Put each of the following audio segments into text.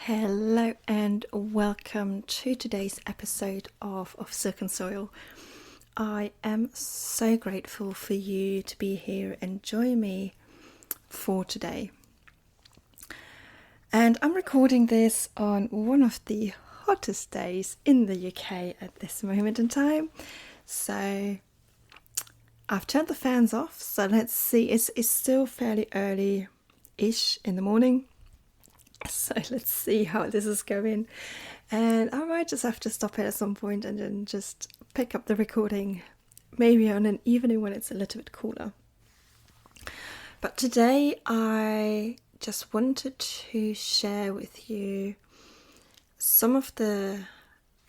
Hello and welcome to today's episode of Silk and Soil. I am so grateful for you to be here and join me for today. And I'm recording this on one of the hottest days in the UK at this moment in time. So I've turned the fans off, so let's see, it's still fairly early-ish in the morning. So let's see how this is going, and I might just have to stop it at some point and then just pick up the recording maybe on an evening when it's a little bit cooler. But today I just wanted to share with you some of the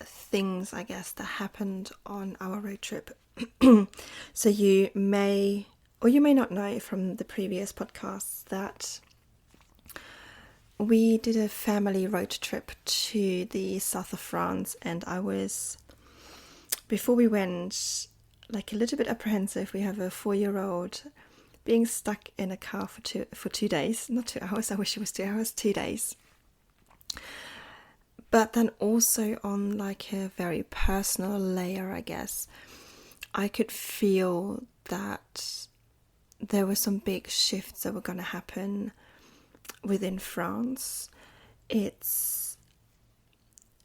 things, I guess, that happened on our road trip. So you may or you may not know from the previous podcasts that we did a family road trip to the south of France, and I was, before we went, like a little bit apprehensive. We have a 4-year-old being stuck in a car for 2 days, not 2 hours, I wish it was 2 hours, 2 days. But then also on like a very personal layer, I guess, I could feel that there were some big shifts that were going to happen within France.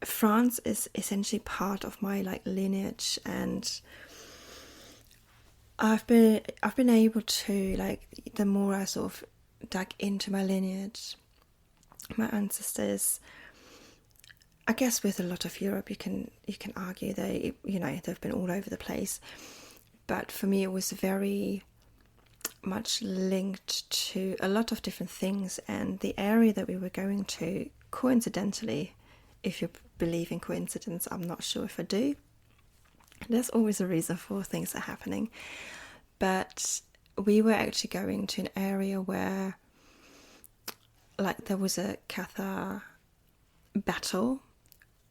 France is essentially part of my like lineage, and I've been able to, like, the more I sort of dug into my lineage, my ancestors, I guess with a lot of Europe you can argue they've been all over the place, but for me it was very much linked to a lot of different things. And the area that we were going to, coincidentally, if you believe in coincidence, I'm not sure if I do, there's always a reason for things that are happening, but we were actually going to an area where, like, there was a Cathar battle,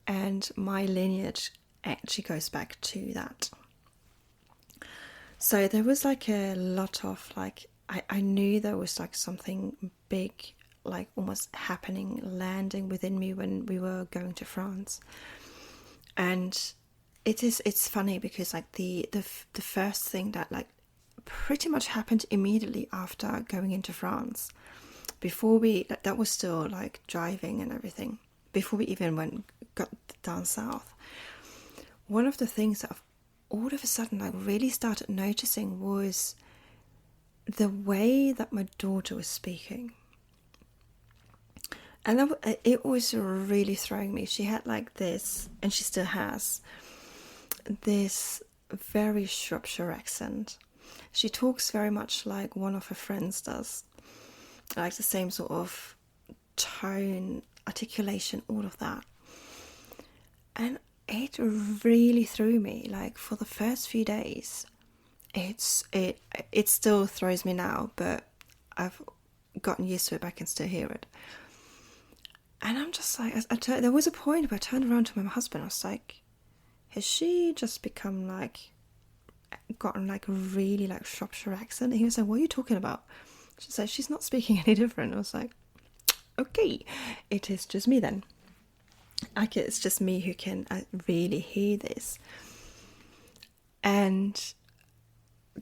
and my lineage actually goes back to that. So there was like a lot of like, I knew there was like something big, like almost happening, landing within me when we were going to France. And it's funny because like the first thing that like pretty much happened immediately after going into France, before that was still like driving and everything, before we even got down south, one of the things that I've all of a sudden I really started noticing was the way that my daughter was speaking. And it was really throwing me. She had like this, and she still has, this very Shropshire accent. She talks very much like one of her friends does, like the same sort of tone, articulation, all of that. And it really threw me. Like, for the first few days, it still throws me now, but I've gotten used to it, but I can still hear it. And I'm just like, there was a point where I turned around to my husband. I was like, has she just become like, gotten like a really like Shropshire accent? And he was like, what are you talking about? She said, she's not speaking any different. I was like, okay, it is just me then. Like, it's just me who can really hear this. And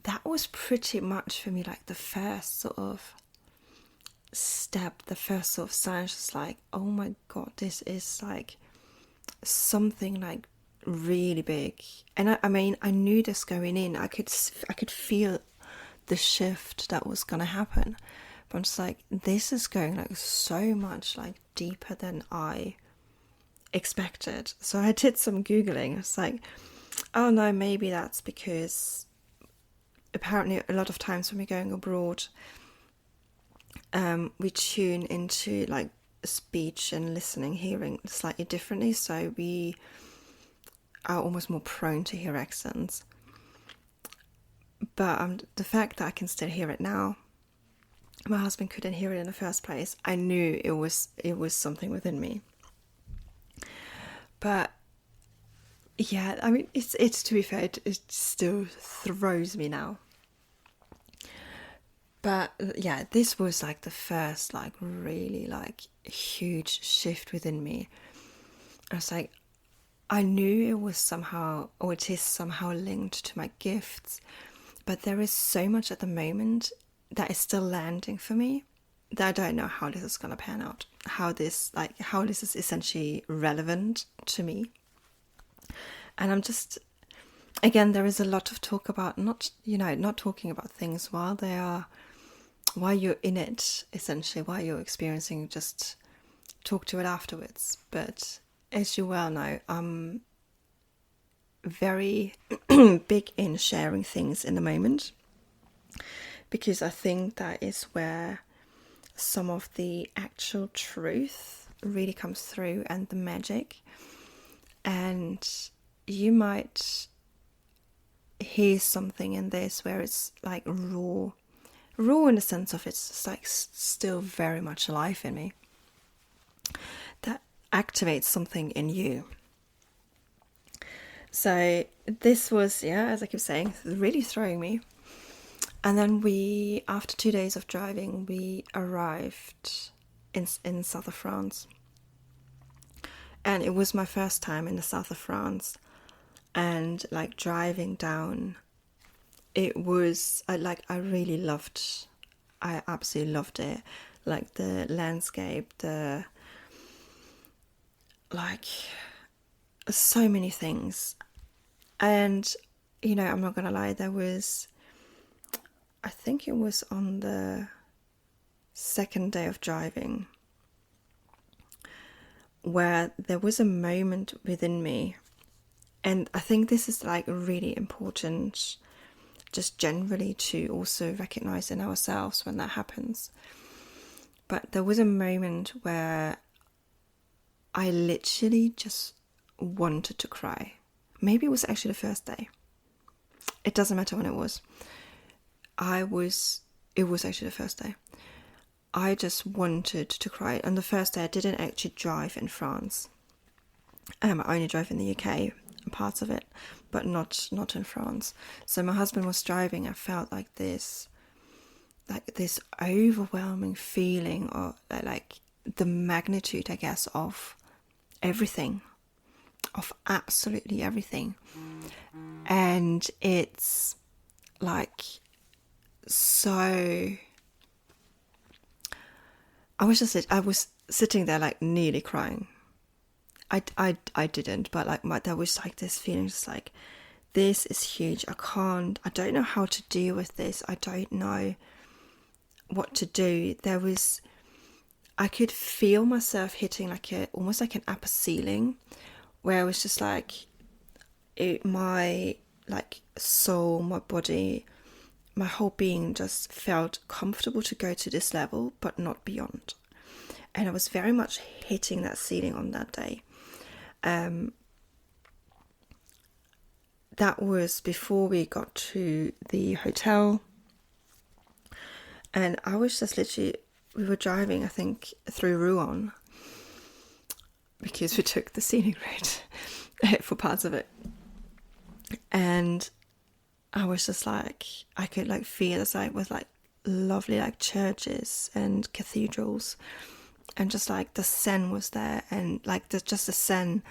that was pretty much for me like the first sort of step, the first sort of sign. Just like, oh my god, this is like something like really big. And I mean, I knew this going in. I could feel the shift that was gonna happen. But I'm just like, this is going like so much like deeper than I expected. So I did some Googling. I was like, oh no, maybe that's because apparently a lot of times when we're going abroad, we tune into like speech and listening, hearing slightly differently, so we are almost more prone to hear accents. But the fact that I can still hear it now, my husband couldn't hear it in the first place, I knew it was something within me. But yeah, I mean, it's to be fair, it still throws me now. But yeah, this was like the first like really like huge shift within me. I was like, I knew it was somehow, or it is somehow linked to my gifts, but there is so much at the moment that is still landing for me that I don't know how this is going to pan out, how this is essentially relevant to me. And I'm just, again, there is a lot of talk about not talking about things while you're in it, essentially, while you're experiencing, just talk to it afterwards. But as you well know, I'm very big in sharing things in the moment, because I think that is where some of the actual truth really comes through, and the magic. And you might hear something in this where it's like raw in the sense of it's just like still very much alive in me, that activates something in you. So this was, as I keep saying, really throwing me. And then after 2 days of driving, we arrived in south of France. And it was my first time in the south of France. And like driving down, it was, I absolutely loved it. Like the landscape, so many things. And, I'm not going to lie, I think it was on the second day of driving where there was a moment within me. And I think this is like really important, just generally, to also recognize in ourselves when that happens. But there was a moment where I literally just wanted to cry. Maybe it was actually the first day. It doesn't matter when it was. It was actually the first day. I just wanted to cry. On the first day, I didn't actually drive in France. I only drove in the UK, parts of it, but not in France. So my husband was driving. I felt like this overwhelming feeling of like the magnitude, I guess, of everything, of absolutely everything. And it's like, so I was sitting there like nearly crying. I didn't, but like there was like this feeling, just like, this is huge. I don't know how to deal with this. I don't know what to do. I could feel myself hitting almost like an upper ceiling, where I was just like, my like soul, my body, my whole being just felt comfortable to go to this level, but not beyond. And I was very much hitting that ceiling on that day. That was before we got to the hotel. And I was just literally, we were driving, I think, through Rouen, because we took the scenic route for parts of it. And I was just like, I could like feel the sight with like lovely like churches and cathedrals, and just like the Seine was there, and like the Seine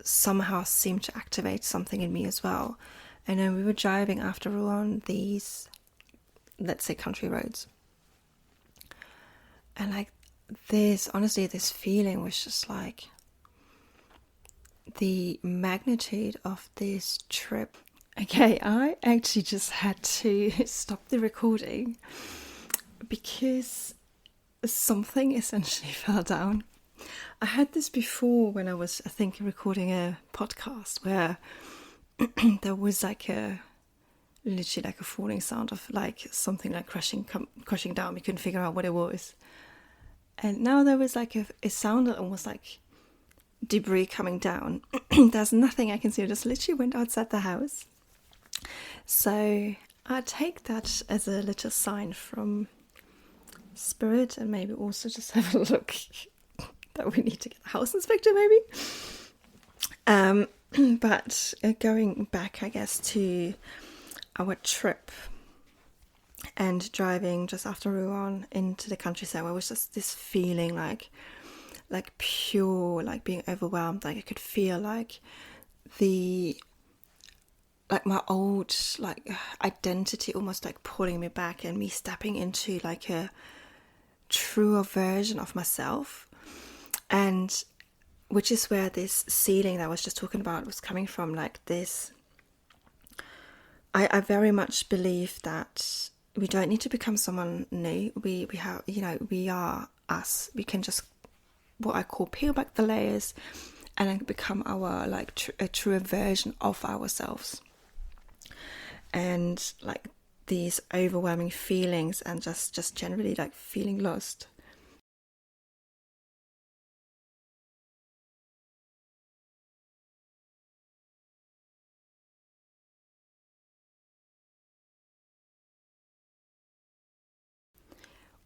somehow seemed to activate something in me as well. And then we were driving after Rouen these, let's say, country roads, and like this feeling was just like the magnitude of this trip. Okay, I actually just had to stop the recording because something essentially fell down. I had this before when I was, I think, recording a podcast where there was like literally like a falling sound of like something like crashing down. We couldn't figure out what it was. And now there was like it sounded almost like debris coming down. There's nothing I can see. I just literally went outside the house. So I take that as a little sign from Spirit, and maybe also just have a look that we need to get the house inspector maybe. But going back, I guess, to our trip. and driving just after Rouen into the countryside, where it was just this feeling like pure, like being overwhelmed. Like I could feel like my old like identity almost like pulling me back, and me stepping into like a truer version of myself. And which is where this ceiling that I was just talking about was coming from. Like this, I very much believe that we don't need to become someone new. We have, we are us. We can just, what I call, peel back the layers and then become our like a truer version of ourselves. And like these overwhelming feelings and just generally like feeling lost.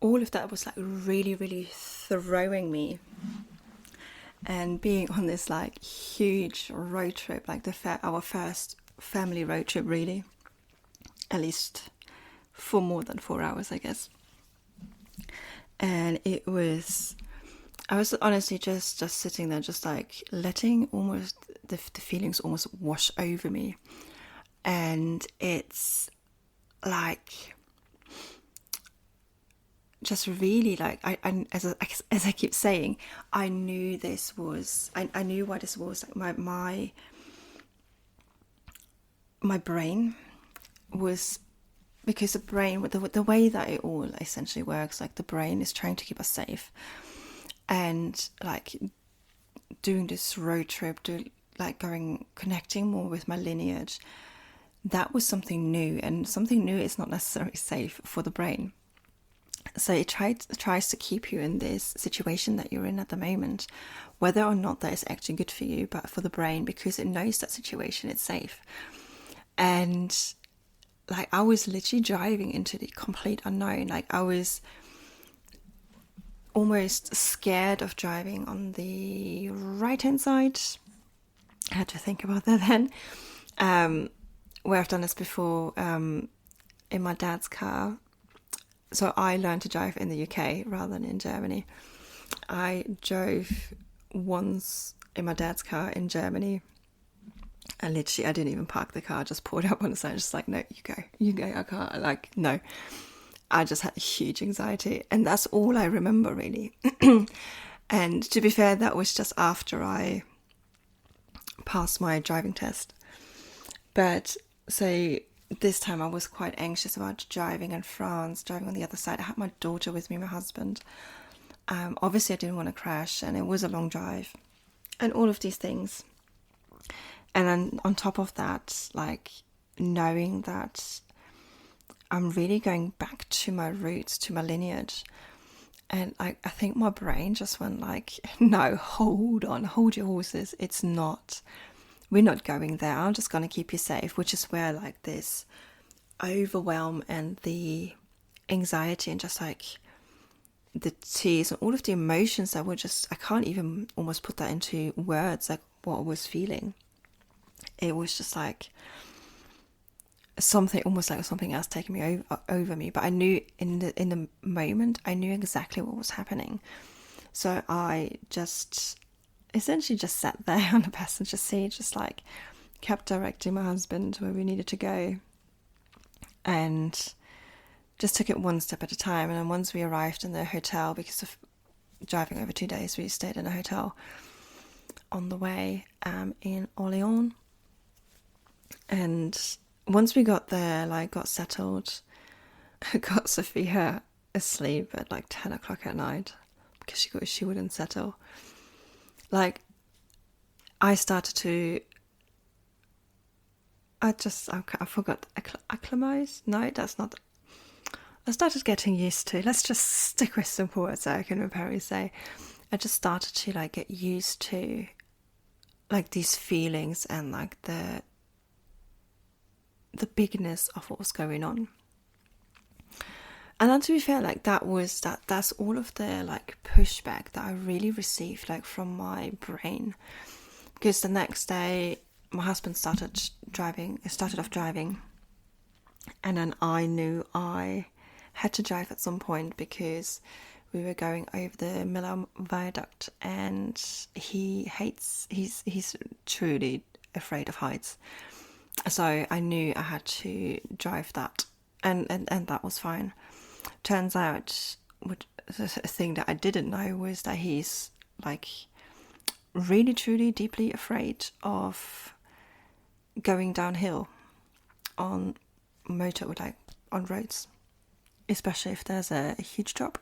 All of that was like really, really throwing me. And being on this like huge road trip, like our first family road trip, really, at least for more than 4 hours, I guess. And I was honestly just sitting there, just like letting almost the feelings almost wash over me. And it's like just really like as I keep saying, I knew this was, I knew why this was. Like my brain was, because the brain, the way that it all essentially works, like the brain is trying to keep us safe. And like doing this road trip, like connecting more with my lineage, that was something new, and something new is not necessarily safe for the brain. So it tries to keep you in this situation that you're in at the moment, whether or not that is actually good for you, but for the brain, because it knows that situation it's safe. And like I was literally driving into the complete unknown. Like I was almost scared of driving on the right hand side. I had to think about that then. Where I've done this before, in my dad's car. So I learned to drive in the UK rather than in Germany. I drove once in my dad's car in Germany, and literally I didn't even park the car, I just pulled up on the side, just like, no, you go, I can't, like, no. I just had huge anxiety, and that's all I remember, really. And to be fair, that was just after I passed my driving test. But so this time I was quite anxious about driving in France, driving on the other side. I had my daughter with me, my husband. Obviously I didn't want to crash, and it was a long drive and all of these things. And then on top of that, like knowing that I'm really going back to my roots, to my lineage. And I think my brain just went like, no, hold on, hold your horses. It's not, we're not going there. I'm just going to keep you safe, which is where like this overwhelm and the anxiety and just like the tears and all of the emotions that were just, I can't even almost put that into words, like what I was feeling. It was just like something, almost like something else taking me over me. But I knew in the moment, I knew exactly what was happening. So I just essentially just sat there on the passenger seat, just like kept directing my husband where we needed to go, and just took it one step at a time. And then once we arrived in the hotel, because of driving over 2 days, we stayed in a hotel on the way in Orléans. And once we got there, like got settled, I got Sophia asleep at like 10 o'clock at night because she wouldn't settle. Like I started to, I forgot, acclimatize? No, that's not. I started getting used to, let's just stick with simple words that I can apparently say. I just started to like get used to like these feelings and like the bigness of what was going on. And then to be fair, like that's all of the like pushback that I really received like from my brain. Because the next day my husband started off driving, And then I knew I had to drive at some point because we were going over the Minerve viaduct, and he's truly afraid of heights. So I knew I had to drive that, and that was fine. Turns out, the thing that I didn't know was that he's like really, truly, deeply afraid of going downhill on on roads, especially if there's a huge drop.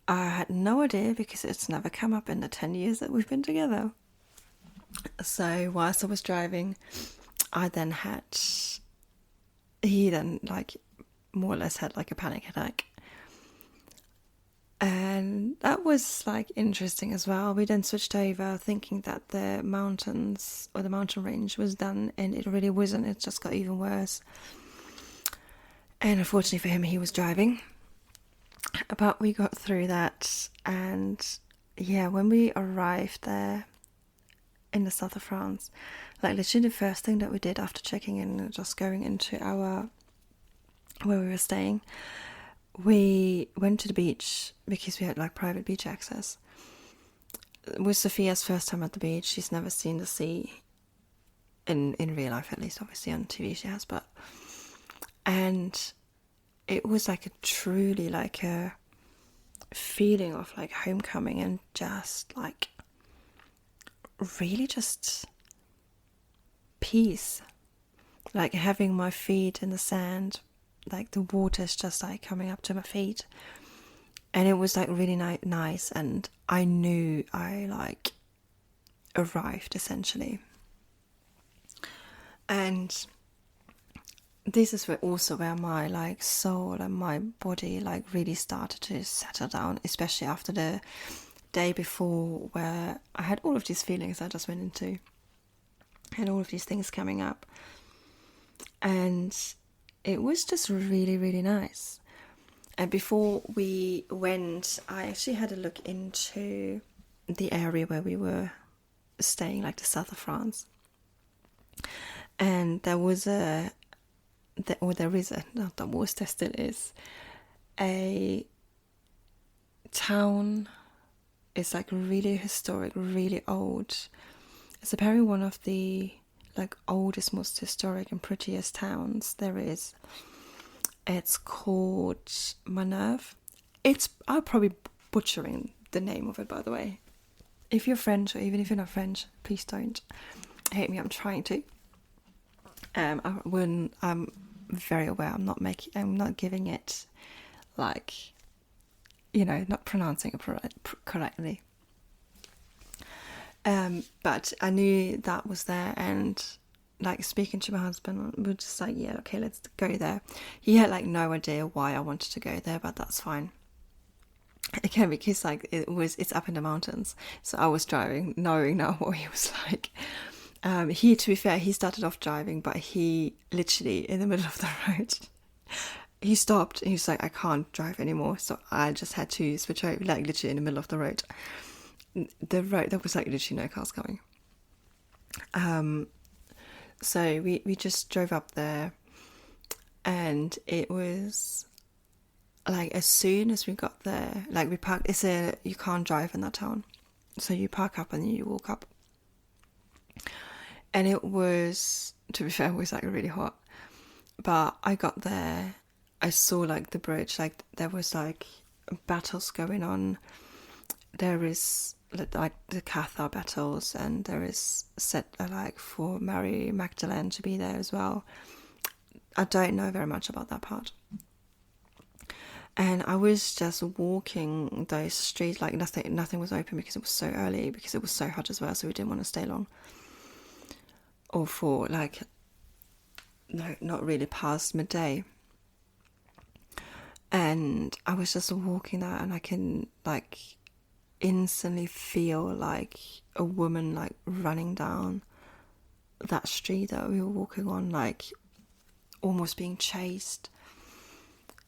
I had no idea because it's never come up in the 10 years that we've been together. So whilst I was driving, he then like more or less had like a panic attack. And that was like interesting as well. We then switched over thinking that the mountains or the mountain range was done, and it really wasn't. It just got even worse. And unfortunately for him, he was driving. But we got through that, and yeah, when we arrived there in the south of France, like literally the first thing that we did after checking in, just going into where we were staying, we went to the beach because we had like private beach access. It was Sophia's first time at the beach. She's never seen the sea in real life, at least. Obviously on TV she has, and it was like a truly like a feeling of like homecoming, and just like really just peace, like having my feet in the sand, like the water's just like coming up to my feet, and it was like really nice, and I knew I like arrived essentially. And this is where my like soul and my body like really started to settle down, especially after the day before where I had all of these feelings I just went into and all of these things coming up. And it was just really, really nice. And before we went, I actually had a look into the area where we were staying, like the south of France. And there still is, a town. It's like really historic, really old. It's apparently one of the like oldest, most historic and prettiest towns there is. It's called Minerve. I'm probably butchering the name of it, by the way. If you're French, or even if you're not French, please don't hate me. I'm trying to. I'm very aware. I'm not giving it like, not pronouncing it correctly. But I knew that was there, and like speaking to my husband, we were just like, yeah, okay, let's go there. He had like no idea why I wanted to go there, but that's fine. Again, because like it's up in the mountains, so I was driving, knowing now what he was like. To be fair, he started off driving, but he literally in the middle of the road, he stopped and he was like, I can't drive anymore. So I just had to switch over, like literally in the middle of the road. The road, there was like literally no cars coming. So we just drove up there, and it was like as soon as we got there, like we parked. You can't drive in that town, so you park up and you walk up. And it was, to be fair, it was like really hot. But I got there, I saw like the bridge, like there was like battles going on. There is like the Cathar battles, and there is set like for Mary Magdalene to be there as well. I don't know very much about that part. And I was just walking those streets, like nothing was open because it was so early, because it was so hot as well, so we didn't want to stay long. Or for like, no, not really past midday. And I was just walking there, and I can like instantly feel like a woman like running down that street that we were walking on, like almost being chased.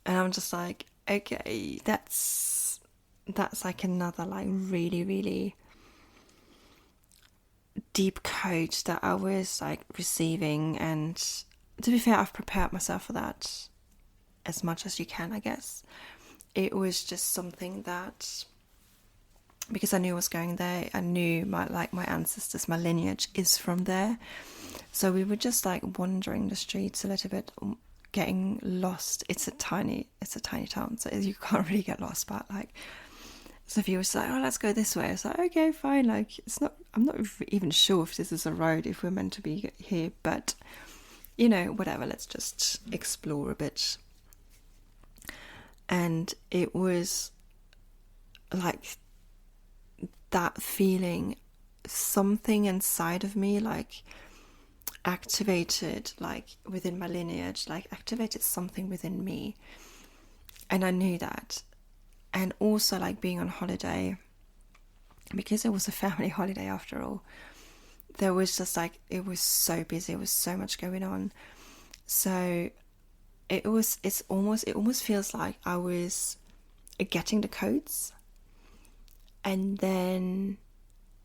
And I'm just like, okay, that's like another like really, really deep coach that I was like receiving. And to be fair, I've prepared myself for that as much as you can, I guess. It was just something that, because I knew I was going there, I knew my ancestors, my lineage is from there. So we were just like wandering the streets a little bit, getting lost. It's a tiny town, so you can't really get lost. But like, Sophia was like, "Oh, let's go this way." I was like, "Okay, fine." Like, I'm not even sure if this is a road, if we're meant to be here, but whatever. Let's just explore a bit. And it was like that feeling, something inside of me like activated, like within my lineage, like activated something within me. And I knew that. And also like being on holiday, because it was a family holiday after all, there was just like, it was so busy, there was so much going on. So it almost feels like I was getting the codes, and then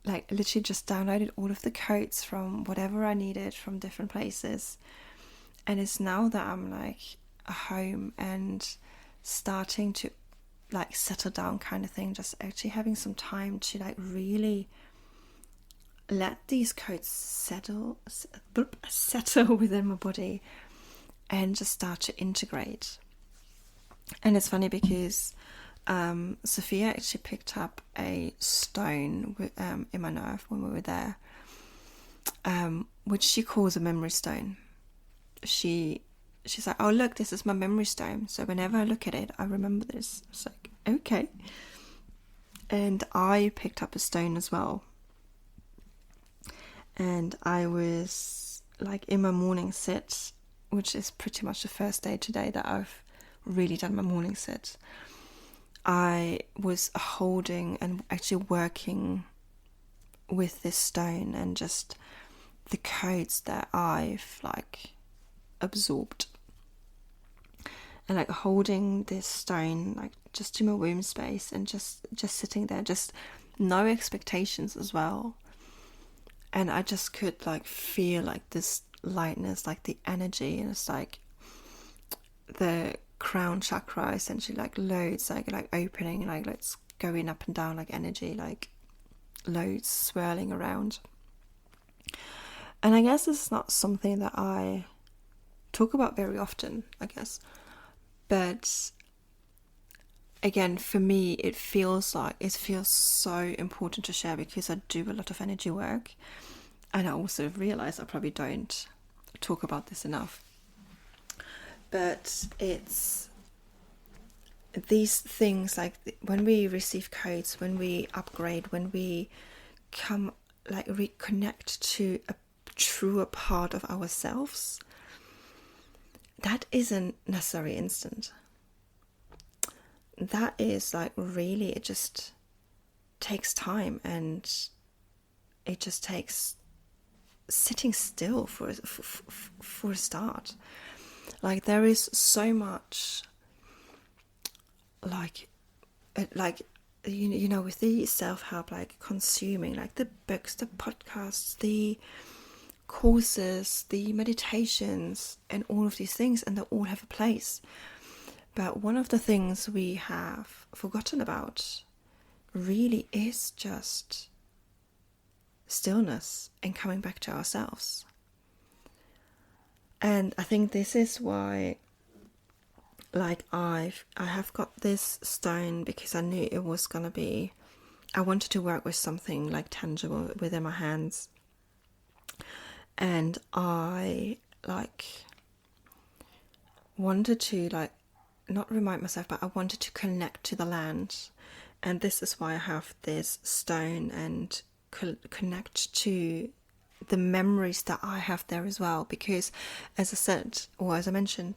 like literally just downloaded all of the codes from whatever I needed from different places. And it's now that I'm like home and starting to like settle down kind of thing, just actually having some time to like really let these codes settle within my body and just start to integrate. And it's funny because Sophia actually picked up a stone in Minerve when we were there, which she calls a memory stone. She's like, "Oh look, this is my memory stone. So whenever I look at it, I remember this." It's like, okay. And I picked up a stone as well. And I was like in my morning sit, which is pretty much the first day today that I've really done my morning sit. I was holding and actually working with this stone and just the codes that I've like absorbed, and like holding this stone like just in my womb space and just sitting there, just no expectations as well. And I just could like feel like this lightness, like the energy, and it's like the crown chakra essentially like loads like opening, like let's going up and down, like energy, like loads swirling around. And I guess it's not something that I talk about very often, I guess, but again, for me it feels so important to share, because I do a lot of energy work, and I also realize I probably don't talk about this enough. But it's these things, like when we receive codes, when we upgrade, when we come like reconnect to a truer part of ourselves, that isn't necessarily instant. That is like really, it just takes time, and it just takes sitting still for a start. Like there is so much like with the self-help, like consuming like the books, the podcasts, the courses, the meditations, and all of these things, and they all have a place. But one of the things we have forgotten about really is just stillness and coming back to ourselves. And I think this is why like I have got this stone, because I knew it was gonna be, I wanted to work with something like tangible within my hands. And I like wanted to like not remind myself, but I wanted to connect to the land. And this is why I have this stone, and connect to the memories that I have there as well. Because as I said, or as I mentioned,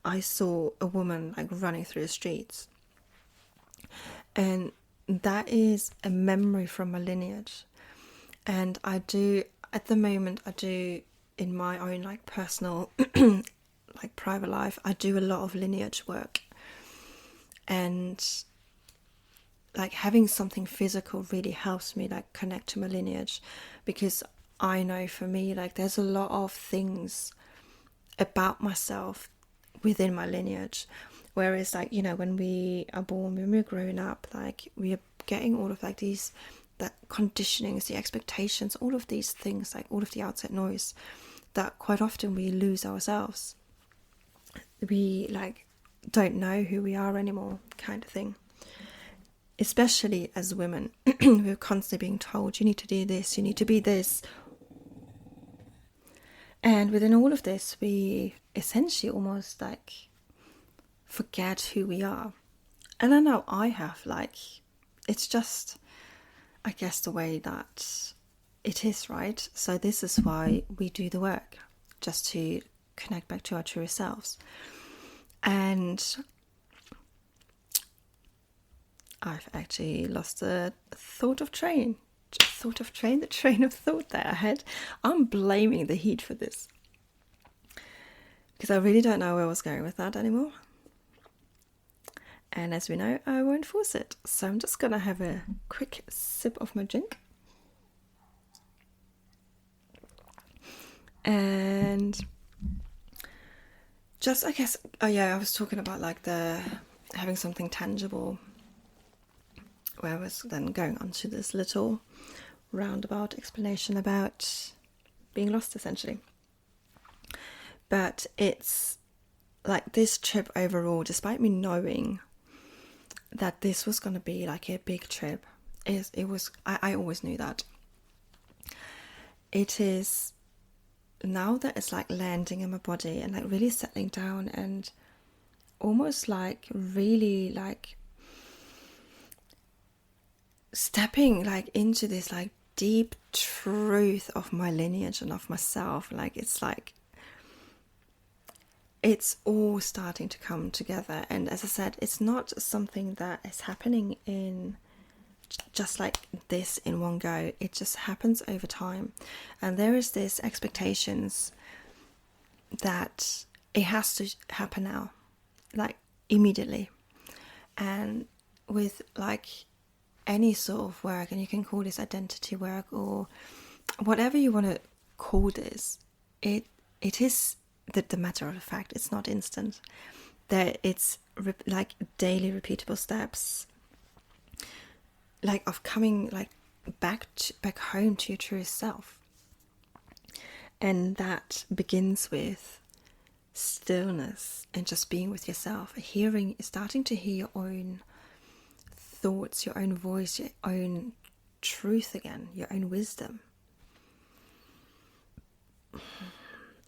I saw a woman like running through the streets, and that is a memory from my lineage. And I do at the moment, I do in my own like personal like private life, I do a lot of lineage work. And like having something physical really helps me like connect to my lineage, because I know for me like there's a lot of things about myself within my lineage. Whereas, like, when we are born, when we're growing up, like, we are getting all of like these, that conditionings, the expectations, all of these things, like all of the outside noise, that quite often we lose ourselves. We like don't know who we are anymore, kind of thing. Especially as women, we're constantly being told, you need to do this, you need to be this. And within all of this, we essentially almost like forget who we are. And I know I have, like, it's just, I guess, the way that it is, right? So this is why we do the work, just to connect back to our true selves. And I've actually lost the train of thought that I had. I'm blaming the heat for this, because I really don't know where I was going with that anymore. And as we know, I won't force it. So I'm just going to have a quick sip of my drink. And just, I guess, I was talking about like having something tangible, where I was then going on to this little roundabout explanation about being lost, essentially. But it's like this trip overall, despite me knowing that this was going to be like a big trip, I always knew that. It is now that it's like landing in my body and like really settling down, and almost like really like stepping like into this like deep truth of my lineage and of myself. Like it's all starting to come together. And as I said, it's not something that is happening in just like this in one go. It just happens over time. And there is this expectations that it has to happen now, like immediately. And with like any sort of work, and you can call this identity work or whatever you want to call this, it is the matter of the fact, it's not instant. That it's like daily repeatable steps, like of coming like back home to your truest self. And that begins with stillness and just being with yourself, starting to hear your own thoughts, your own voice, your own truth again, your own wisdom.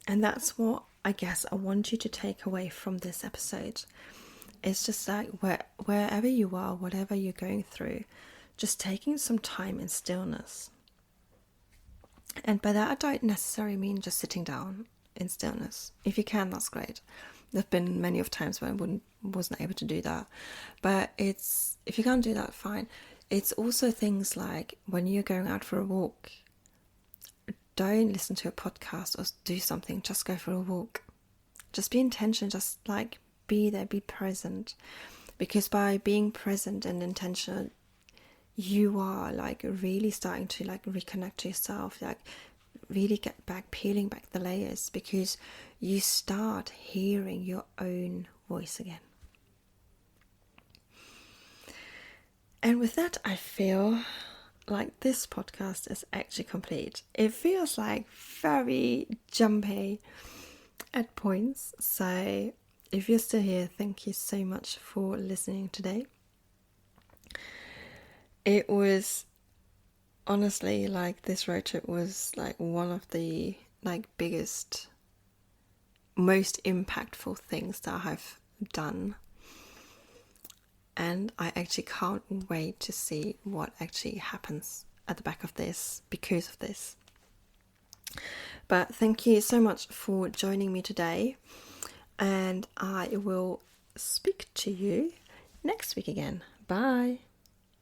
And that's what I guess I want you to take away from this episode. It's just like wherever you are, whatever you're going through, just taking some time in stillness. And by that, I don't necessarily mean just sitting down in stillness. If you can, that's great. There have been many of times when I wasn't able to do that. But if you can't do that, fine. It's also things like when you're going out for a walk, don't listen to a podcast or do something, just go for a walk. Just be intentional, just like be there, be present. Because by being present and intentional, you are like really starting to like reconnect to yourself, like really get back, peeling back the layers, because you start hearing your own voice again. And with that, I feel like this podcast is actually complete. It feels like very jumpy at points. So if you're still here, thank you so much for listening today. It was honestly like this road trip was like one of the like biggest, most impactful things that I have done. And I actually can't wait to see what actually happens at the back of this because of this. But thank you so much for joining me today. And I will speak to you next week again. Bye.